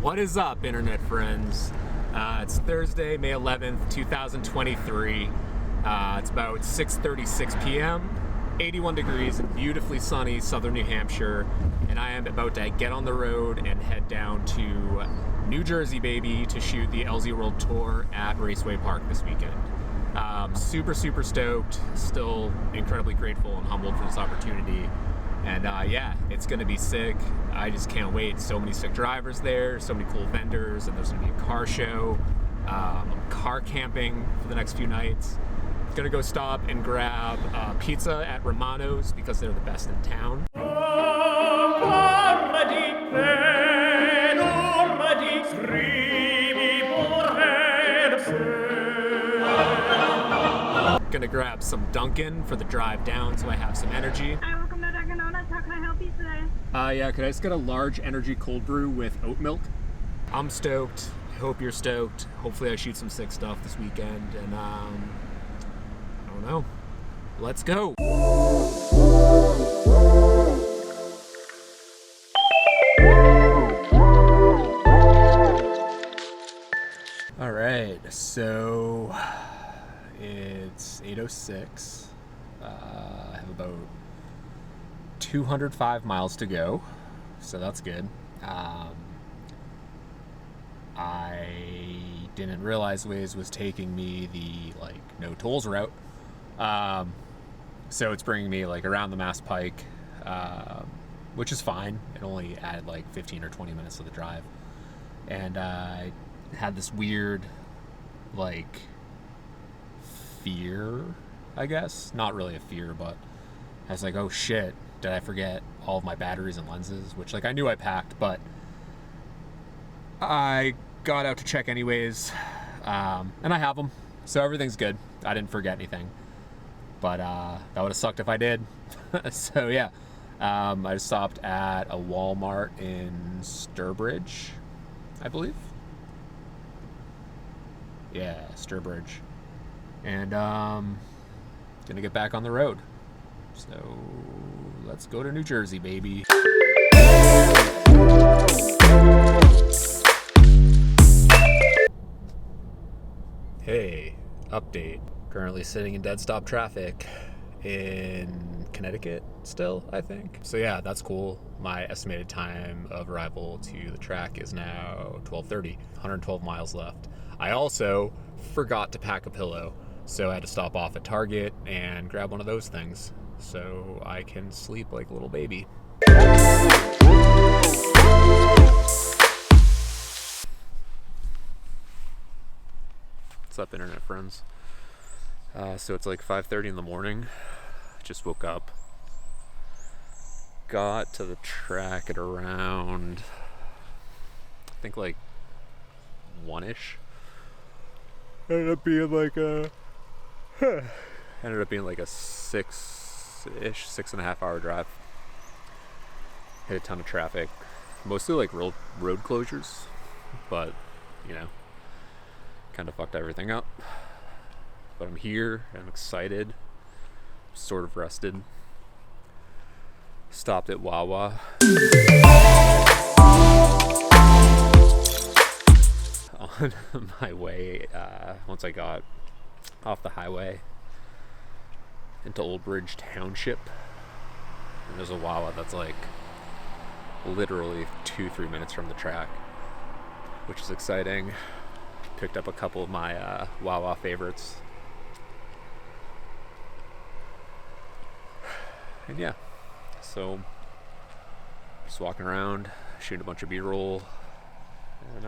What is up, internet friends? It's Thursday, May 11th, 2023. It's about 6:36 p.m., 81 degrees in beautifully sunny southern New Hampshire, and I am about to get on the road and head down to New Jersey, baby, to shoot the LZ World Tour at Raceway Park this weekend. Super stoked, still incredibly grateful and humbled for this opportunity. And yeah, it's gonna be sick. I just can't wait. So many sick drivers there, so many cool vendors, and there's gonna be a car show. I'm car camping for the next few nights. Gonna go stop and grab pizza at Romano's because they're the best in town. Gonna grab some Dunkin for the drive down so I have some energy. Hi, welcome to Dunkin'. How can I help you today? Yeah, could I just get a large energy cold brew with oat milk? I'm stoked. Hope you're stoked. Hopefully I shoot some sick stuff this weekend, and I don't know. Let's go. All right, so it's 8:06. I have about 205 miles to go, so that's good. I didn't realize Waze was taking me the no tolls route, so it's bringing me around the Mass Pike, which is fine. It only added 15 or 20 minutes to the drive, and I had this weird fear, I guess. Not really a fear, but I was like, oh shit, did I forget all of my batteries and lenses? Which I knew I packed, but I got out to check anyways, and I have them, so everything's good. I didn't forget anything, but that would have sucked if I did. So yeah, I stopped at a Walmart in Sturbridge, I believe. Yeah, Sturbridge. And gonna get back on the road. So let's go to New Jersey, baby. Hey, update. Currently sitting in dead stop traffic in Connecticut still, I think. So yeah, that's cool. My estimated time of arrival to the track is now 12:30, 112 miles left. I also forgot to pack a pillow, so I had to stop off at Target and grab one of those things so I can sleep like a little baby. What's up, internet friends? So it's 5:30 in the morning. Just woke up. Got to the track at around, I think 1-ish. Ended up being a 6.5 hour drive. Hit a ton of traffic, mostly road closures, but kind of fucked everything up. But I'm here, I'm excited, sort of rested. Stopped at Wawa. On my way, once I got off the highway into Old Bridge Township, and there's a Wawa that's literally 2-3 minutes from the track, which is exciting. Picked up a couple of my Wawa favorites, and yeah, so just walking around, shooting a bunch of B-roll, and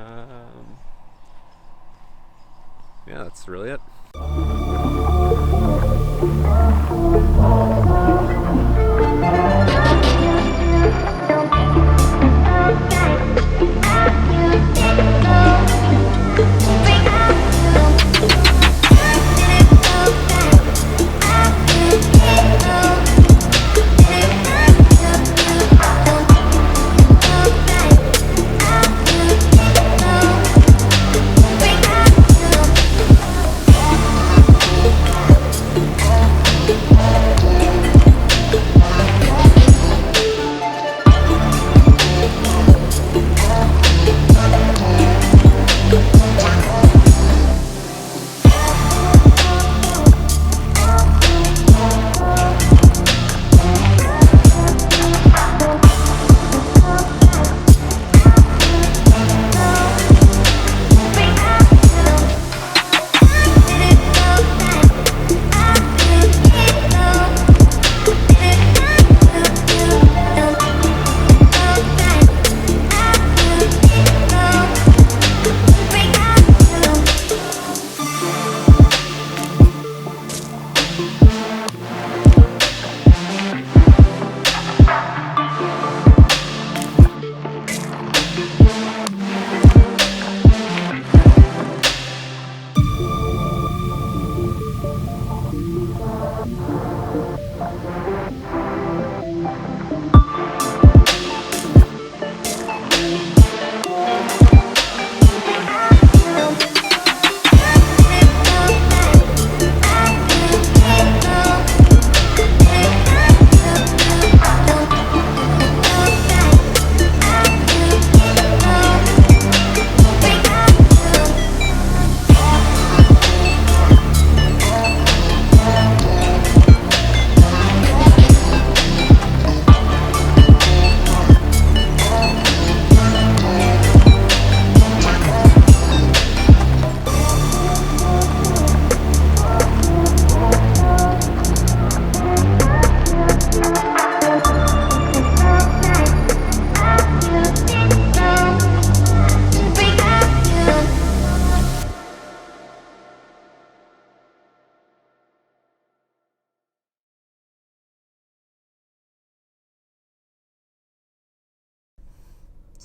yeah, that's really it.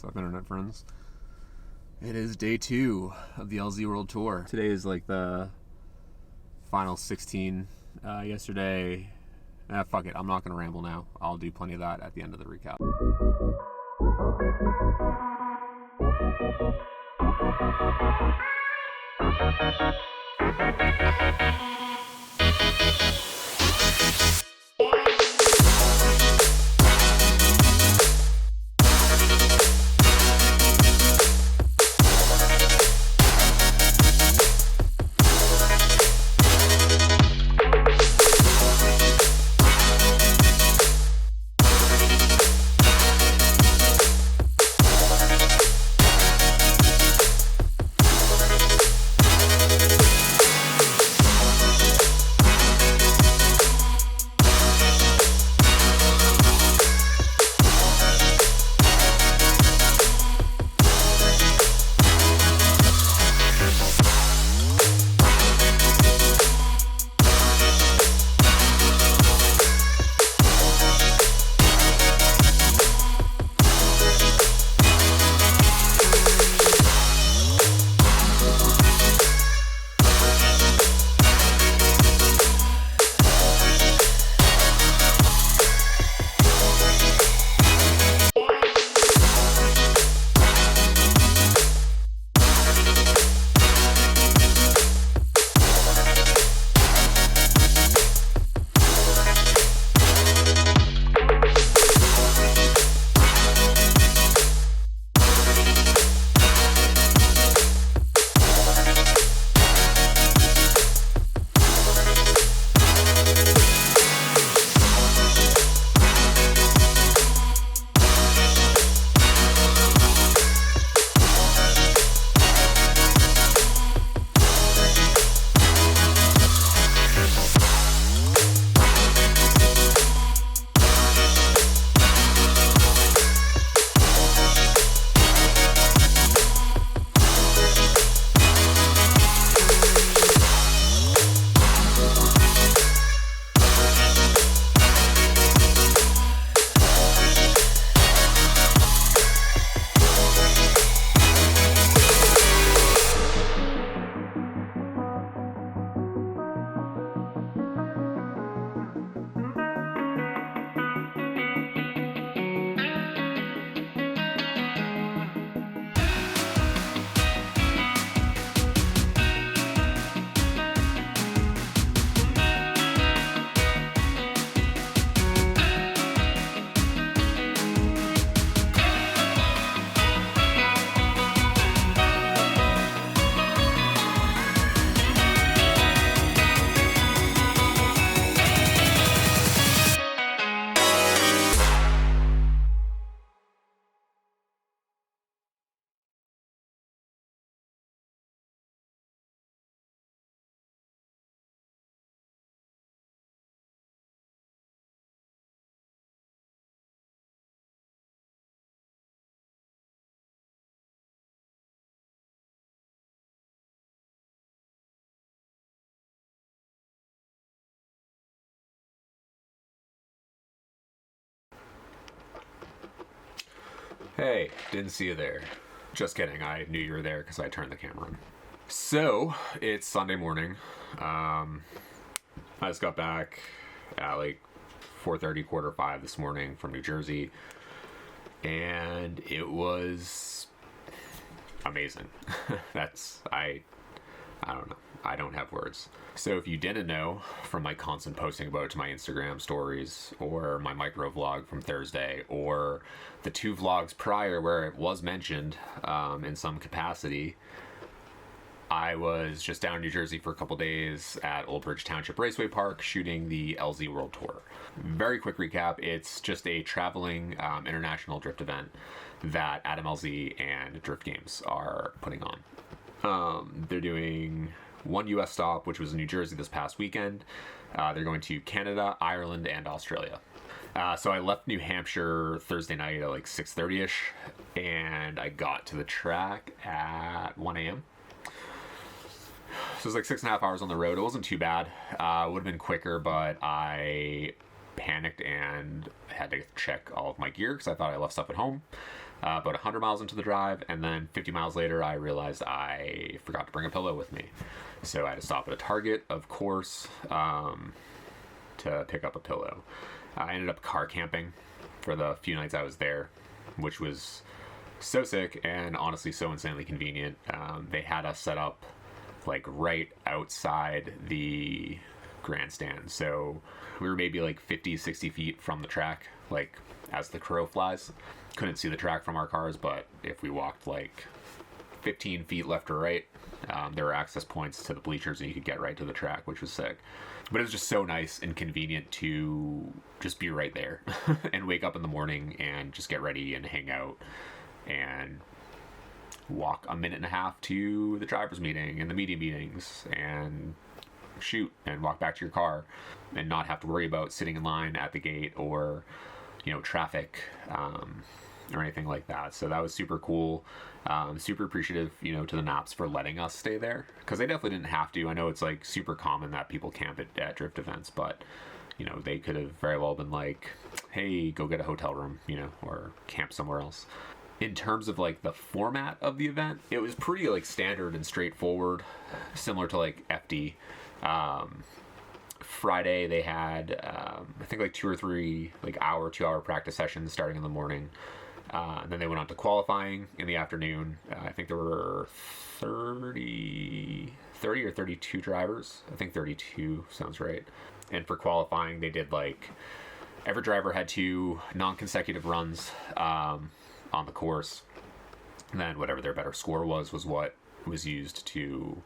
What's up, internet friends? It is day 2 of the LZ World Tour. Today is like the final 16. Yesterday, fuck it, I'm not gonna ramble now. I'll do plenty of that at the end of the recap. Hey, didn't see you there. Just kidding, I knew you were there because I turned the camera on. So, it's Sunday morning. I just got back at like 4:30, 4:45 this morning from New Jersey. And it was amazing. I don't know. I don't have words. So if you didn't know from my constant posting about it to my Instagram stories or my micro vlog from Thursday or the 2 vlogs prior where it was mentioned in some capacity, I was just down in New Jersey for a couple days at Old Bridge Township Raceway Park shooting the LZ World Tour. Very quick recap, it's just a traveling international drift event that Adam LZ and Drift Games are putting on. They're doing one US stop, which was in New Jersey this past weekend. They're going to Canada, Ireland, and Australia. So I left New Hampshire Thursday night at like 6:30ish, and I got to the track at 1 a.m. So it was like 6.5 hours on the road. It wasn't too bad. It would have been quicker, but I panicked and had to check all of my gear because I thought I left stuff at home. about 100 miles into the drive, and then 50 miles later I realized I forgot to bring a pillow with me. So I had to stop at a Target, of course, to pick up a pillow. I ended up car camping for the few nights I was there, which was so sick and honestly so insanely convenient. They had us set up like right outside the grandstand, so we were maybe like 50-60 feet from the track, like as the crow flies. Couldn't see the track from our cars, but if we walked like 15 feet left or right, there were access points to the bleachers and you could get right to the track, which was sick. But it was just so nice and convenient to just be right there and wake up in the morning and just get ready and hang out and walk a minute and a half to the driver's meeting and the media meetings and shoot and walk back to your car and not have to worry about sitting in line at the gate or, you know, traffic or anything like that. So that was super cool. Super appreciative, you know, to the Naps for letting us stay there, because they definitely didn't have to. I know it's like super common that people camp at drift events, but you know, they could have very well been like, hey, go get a hotel room, you know, or camp somewhere else. In terms of like the format of the event, it was pretty like standard and straightforward, similar to like FD. Friday they had I think like 2 or 3 like 2-hour practice sessions starting in the morning. And then they went on to qualifying in the afternoon. I think there were 30 or 32 drivers. I think 32 sounds right. And for qualifying, they did like every driver had 2 non-consecutive runs on the course. And then whatever their better score was what was used to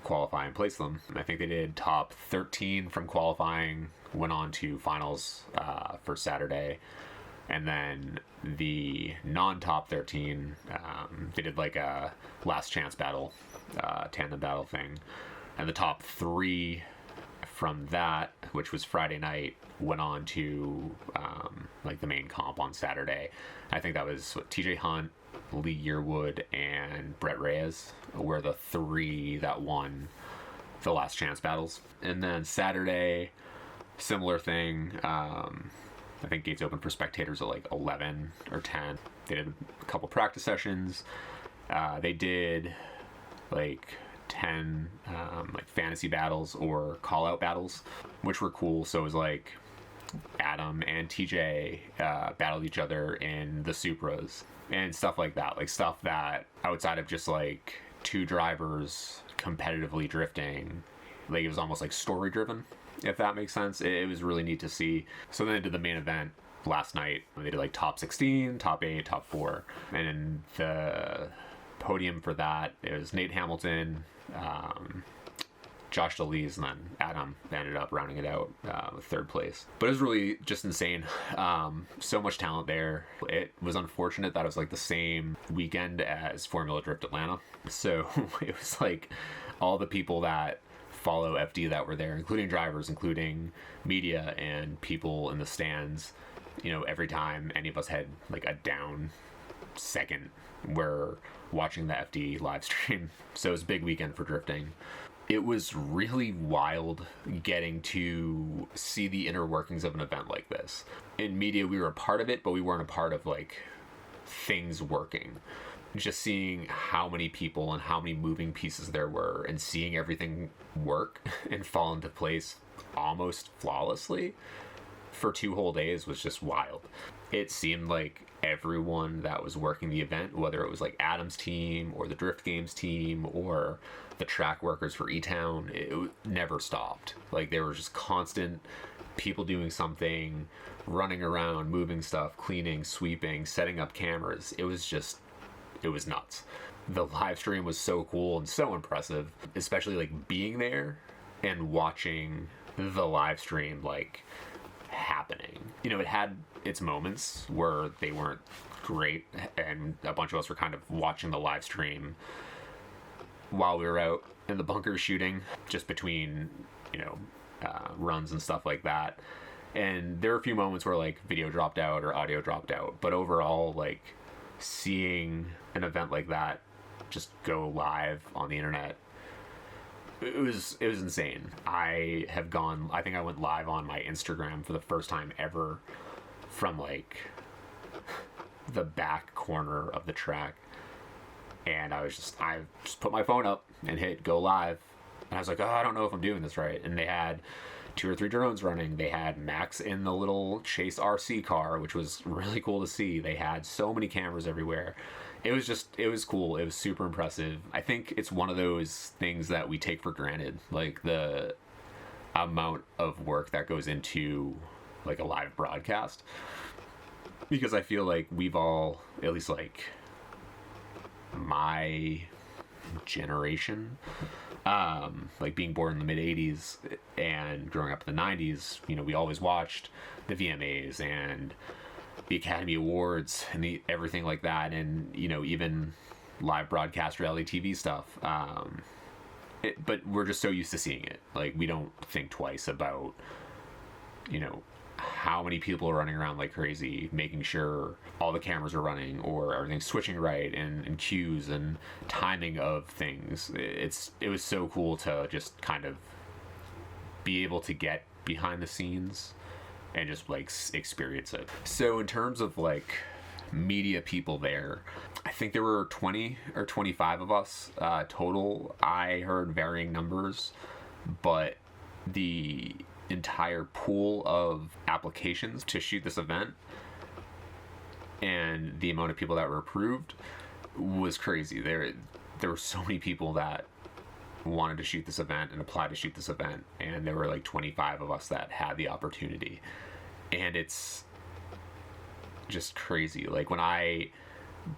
qualify and place them. And I think they did top 13 from qualifying, went on to finals for Saturday. And then the non-top 13, they did like a last chance battle, tandem battle thing. And the top 3 from that, which was Friday night, went on to like the main comp on Saturday. I think that was TJ Hunt, Lee Yearwood, and Brett Reyes were the 3 that won the last chance battles. And then Saturday, similar thing. I think gates open for spectators at like 11 or 10. They did a couple practice sessions. They did like 10 like fantasy battles or call out battles, which were cool. So it was like Adam and TJ battled each other in the Supras and stuff like that. Like stuff that outside of just like 2 drivers competitively drifting, like it was almost like story driven, if that makes sense. It was really neat to see. So then they did the main event last night. They did like top 16, top 8, top 4. And the podium for that, it was Nate Hamilton, Josh DeLees, and then Adam ended up rounding it out with 3rd place. But it was really just insane. So much talent there. It was unfortunate that it was like the same weekend as Formula Drift Atlanta. So it was like all the people that follow FD that were there, including drivers, including media and people in the stands. You know, every time any of us had like a down second, we're watching the FD live stream. So it was a big weekend for drifting. It was really wild getting to see the inner workings of an event like this. In media, we were a part of it, but we weren't a part of like things working. Just seeing how many people and how many moving pieces there were and seeing everything work and fall into place almost flawlessly for 2 whole days was just wild. It seemed like everyone that was working the event, whether it was like Adam's team or the Drift Games team or the track workers for E-Town, it never stopped. Like there was just constant people doing something, running around, moving stuff, cleaning, sweeping, setting up cameras. It was nuts. The live stream was so cool and so impressive, especially like being there and watching the live stream like happening. You know, it had its moments where they weren't great, and a bunch of us were kind of watching the live stream while we were out in the bunker shooting, just between, you know, runs and stuff like that. And there were a few moments where like video dropped out or audio dropped out, but overall, like seeing an event like that just go live on the internet, it was insane. I think I went live on my Instagram for the first time ever from like the back corner of the track, and I just put my phone up and hit go live, and I was like, oh, I don't know if I'm doing this right. And they had 2 or 3 drones running. They had Max in the little Chase RC car, which was really cool to see. They had so many cameras everywhere. It was cool. It was super impressive. I think it's one of those things that we take for granted, like the amount of work that goes into like a live broadcast, because I feel like we've all, at least like my generation, like being born in the mid 80s and growing up in the 90s, you know, we always watched the VMAs and the Academy Awards and everything like that, and you know, even live broadcast reality TV stuff. But we're just so used to seeing it, like we don't think twice about, you know, how many people are running around like crazy, making sure all the cameras are running or everything's switching right, and cues and timing of things. It was so cool to just kind of be able to get behind the scenes and just like experience it. So in terms of like media people there, I think there were 20 or 25 of us total. I heard varying numbers, but the entire pool of applications to shoot this event and the amount of people that were approved was crazy. There were so many people that wanted to shoot this event and apply to shoot this event, and there were like 25 of us that had the opportunity. And it's just crazy. Like when I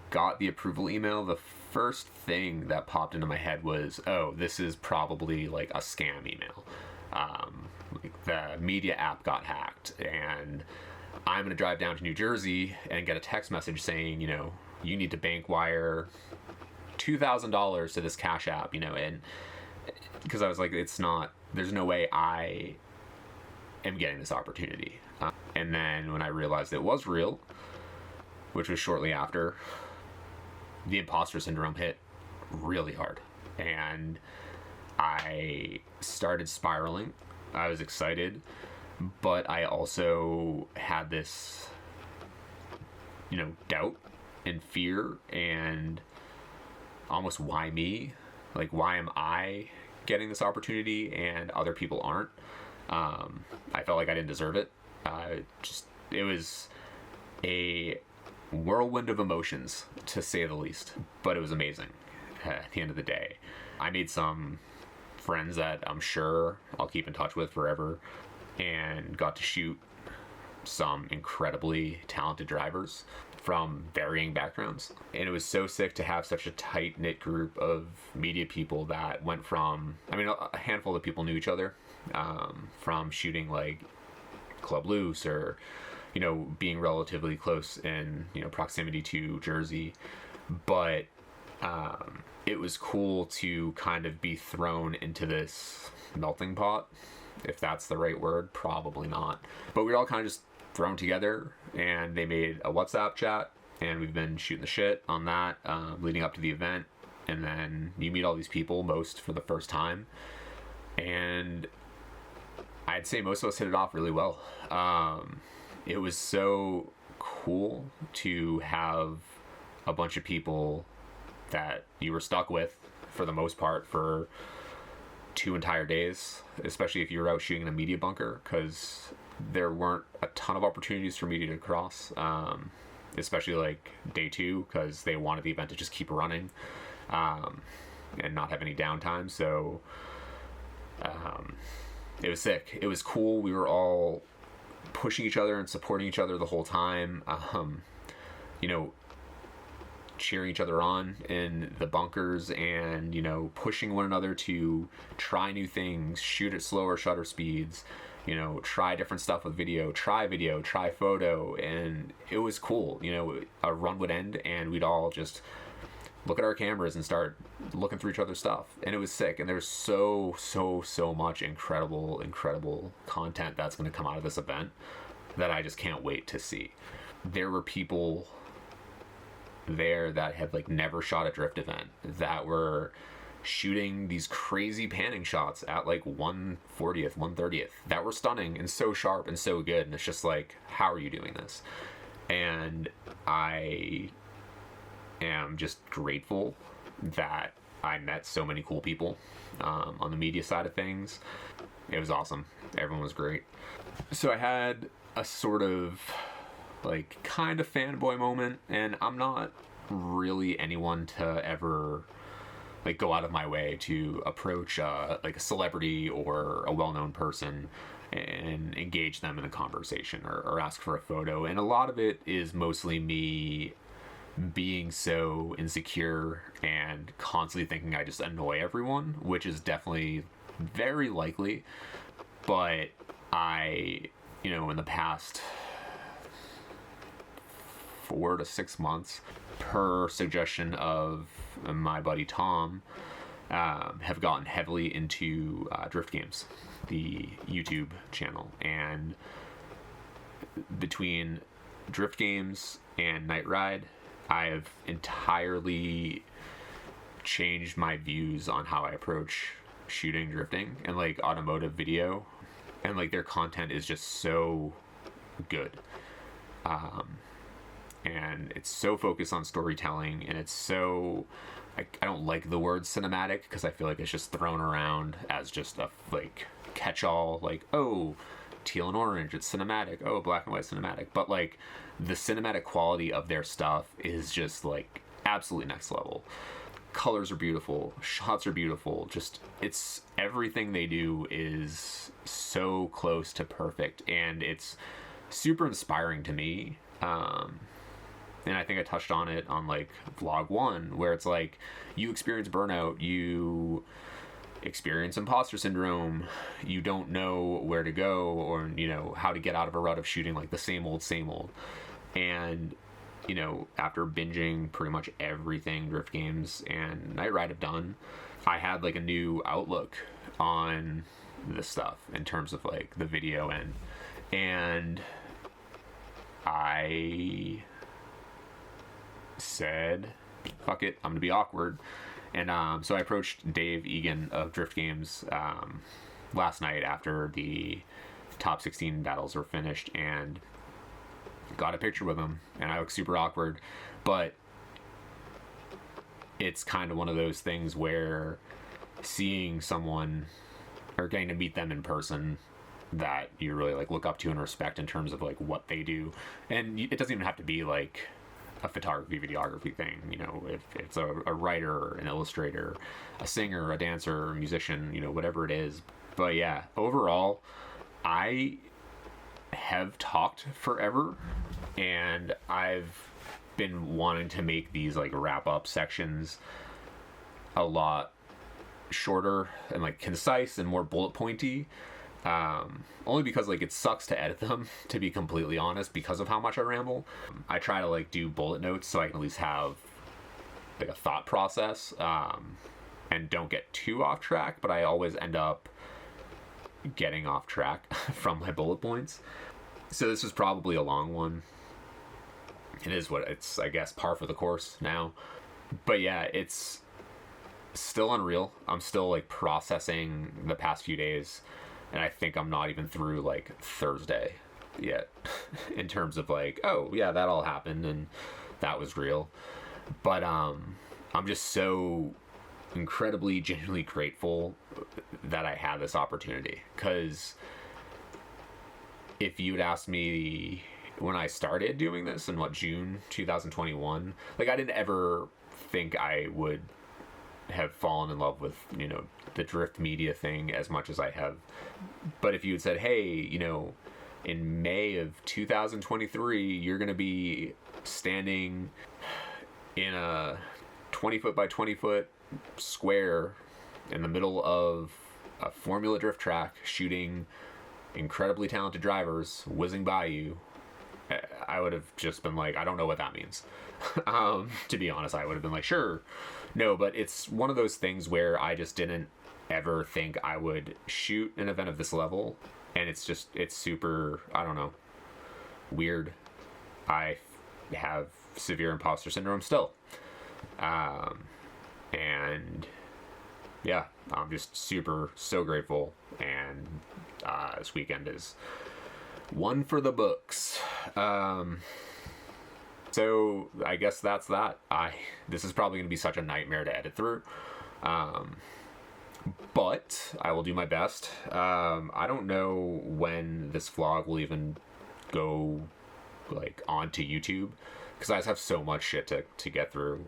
got the approval email, the first thing that popped into my head was, oh, this is probably like a scam email. Like the media app got hacked, and I'm going to drive down to New Jersey and get a text message saying, you know, you need to bank wire $2,000 to this Cash App, you know, and because I was like, there's no way I am getting this opportunity. And then when I realized it was real, which was shortly after, the imposter syndrome hit really hard, and I started spiraling. I was excited, but I also had this, you know, doubt and fear and almost why me? Like, why am I getting this opportunity and other people aren't? I felt like I didn't deserve it. It was a whirlwind of emotions, to say the least, but it was amazing at the end of the day. I made some friends that I'm sure I'll keep in touch with forever, and got to shoot some incredibly talented drivers from varying backgrounds. And it was so sick to have such a tight-knit group of media people that went from, I mean, a handful of people knew each other, from shooting like Club Loose, or, you know, being relatively close in, you know, proximity to Jersey. But it was cool to kind of be thrown into this melting pot, if that's the right word. Probably not. But we were all kind of just thrown together, and they made a WhatsApp chat, and we've been shooting the shit on that leading up to the event. And then you meet all these people, most for the first time, and I'd say most of us hit it off really well. It was so cool to have a bunch of people that you were stuck with for the most part for 2 entire days, especially if you were out shooting in a media bunker, because there weren't a ton of opportunities for media to cross, especially like day 2, because they wanted the event to just keep running and not have any downtime. So it was sick. It was cool. We were all pushing each other and supporting each other the whole time, you know, cheering each other on in the bunkers, and, you know, pushing one another to try new things, shoot at slower shutter speeds, you know, try different stuff with video, try photo. And it was cool. You know, a run would end and we'd all just look at our cameras and start looking through each other's stuff, and it was sick. And there's so much incredible content that's going to come out of this event that I just can't wait to see. There were people there that had like never shot a drift event, that were shooting these crazy panning shots at like 1/40th, 1/30th, that were stunning and so sharp and so good. And it's just like, how are you doing this? And I am just grateful that I met so many cool people on the media side of things. It was awesome. Everyone was great. So I had a sort of like kind of fanboy moment, and I'm not really anyone to ever like go out of my way to approach like a celebrity or a well-known person and engage them in a conversation or ask for a photo. And a lot of it is mostly me being so insecure and constantly thinking I just annoy everyone, which is definitely very likely. But I, in the past 4 to 6 months, per suggestion of my buddy Tom, have gotten heavily into Drift Games, the YouTube channel. And between Drift Games and Night Ride, I have entirely changed my views on how I approach shooting drifting and like automotive video, and like their content is just so good. And it's so focused on storytelling, and it's so I don't like the word cinematic because I feel like it's just thrown around as just a like catch-all, like, oh, teal and orange, it's cinematic, oh, black and white cinematic. But like the cinematic quality of their stuff is just like absolutely next level. Colors are beautiful, shots are beautiful, just it's everything they do is so close to perfect, and it's super inspiring to me. And I think I touched on it on like vlog 1, where it's like you experience burnout, you experience imposter syndrome, you don't know where to go or how to get out of a rut of shooting like the same old. And after binging pretty much everything Drift Games and Night Ride have done, I had like a new outlook on this stuff in terms of like the video end. And I said, fuck it, I'm gonna be awkward. And so I approached Dave Egan of Drift Games last night after the top 16 battles were finished, and got a picture with him. And I look super awkward, but it's kind of one of those things where seeing someone or getting to meet them in person that you really like look up to and respect in terms of like what they do. And it doesn't even have to be like a photography, videography thing, if it's a writer, an illustrator, a singer, a dancer, a musician, whatever it is. But yeah, overall, I have talked forever, and I've been wanting to make these like wrap up sections a lot shorter and like concise and more bullet pointy. Only because like it sucks to edit them, to be completely honest, because of how much I ramble. I try to like do bullet notes so I can at least have like a thought process, and don't get too off track, but I always end up getting off track from my bullet points. So this is probably a long one. It is what it's, I guess, par for the course now. But yeah, it's still unreal. I'm still like processing the past few days, and I think I'm not even through like Thursday yet in terms of like, oh yeah, that all happened and that was real. But I'm just so incredibly genuinely grateful that I had this opportunity, because if you had asked me when I started doing this in June 2021, like I didn't ever think I would have fallen in love with the drift media thing as much as I have. But if you had said, hey, in May of 2023 you're gonna be standing in a 20 foot by 20 foot square in the middle of a Formula Drift track shooting incredibly talented drivers whizzing by you, I would have just been like, I don't know what that means. To be honest, I would have been like, sure. No, but it's one of those things where I just didn't ever think I would shoot an event of this level. And it's super, I don't know, weird. I have severe imposter syndrome still. And yeah, I'm just so grateful. And this weekend is one for the books. So I guess that's that. This is probably going to be such a nightmare to edit through. But I will do my best. I don't know when this vlog will even go like onto YouTube, because I just have so much shit to get through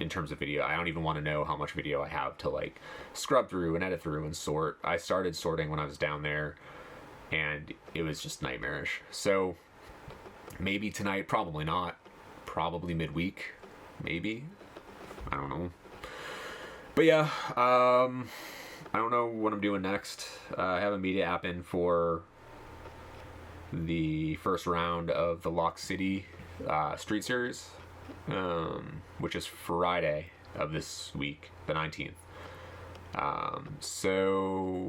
in terms of video. I don't even want to know how much video I have to like scrub through and edit through and sort. I started sorting when I was down there, and it was just nightmarish. So maybe tonight, probably not. Probably midweek, maybe. I don't know. But yeah, I don't know what I'm doing next. I have a media app in for the first round of the Lock City Street Series, which is Friday of this week, the 19th. So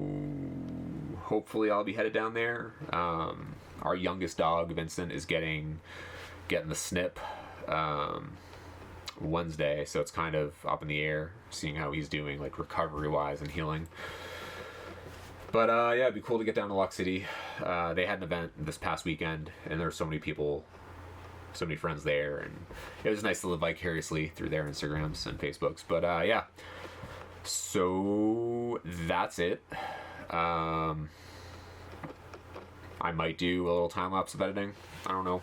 hopefully I'll be headed down there. Our youngest dog, Vincent, is getting the snip Wednesday, so it's kind of up in the air, seeing how he's doing, like recovery wise and healing. But yeah, it'd be cool to get down to Lock City. They had an event this past weekend, and there were so many people, so many friends there, and it was nice to live vicariously through their Instagrams and Facebooks. But yeah, so that's it. I might do a little time lapse of editing. I don't know.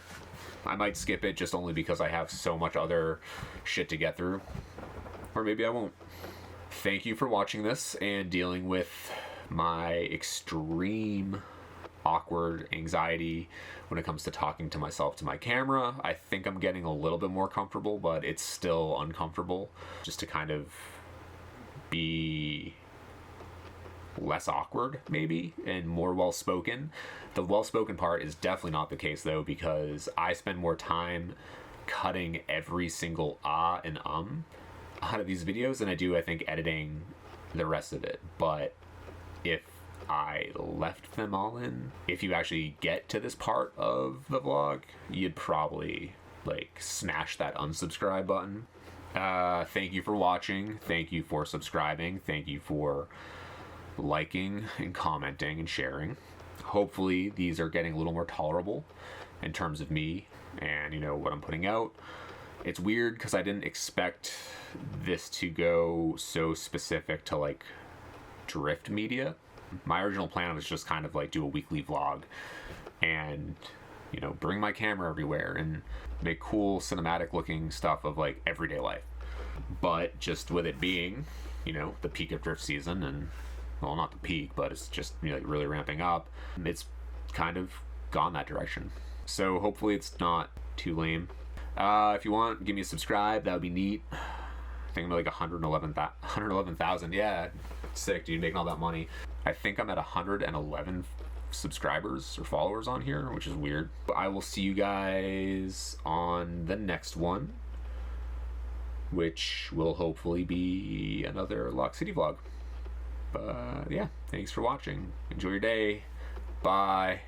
I might skip it just only because I have so much other shit to get through. Or maybe I won't. Thank you for watching this and dealing with my extreme awkward anxiety when it comes to talking to myself to my camera. I think I'm getting a little bit more comfortable, but it's still uncomfortable just to kind of be less awkward maybe and more well-spoken. The well-spoken part is definitely not the case though, because I spend more time cutting every single and out of these videos than I do, I think, editing the rest of it. But if I left them all in, if you actually get to this part of the vlog, you'd probably like smash that unsubscribe button. Thank you for watching. Thank you for subscribing. Thank you for liking and commenting and sharing. Hopefully these are getting a little more tolerable in terms of me and, you know, what I'm putting out. It's weird because I didn't expect this to go so specific to like drift media. My original plan was just kind of like do a weekly vlog and, you know, bring my camera everywhere and make cool cinematic looking stuff of like everyday life. But just with it being, you know, the peak of drift season, and well, not the peak, but it's just, you know, like really ramping up, it's kind of gone that direction. So hopefully it's not too lame. If you want, give me a subscribe. That would be neat. I think I'm at like 111,000. Yeah, sick, dude, making all that money. I think I'm at 111 subscribers or followers on here, which is weird. But I will see you guys on the next one, which will hopefully be another Lock City vlog. But yeah, thanks for watching. Enjoy your day. Bye.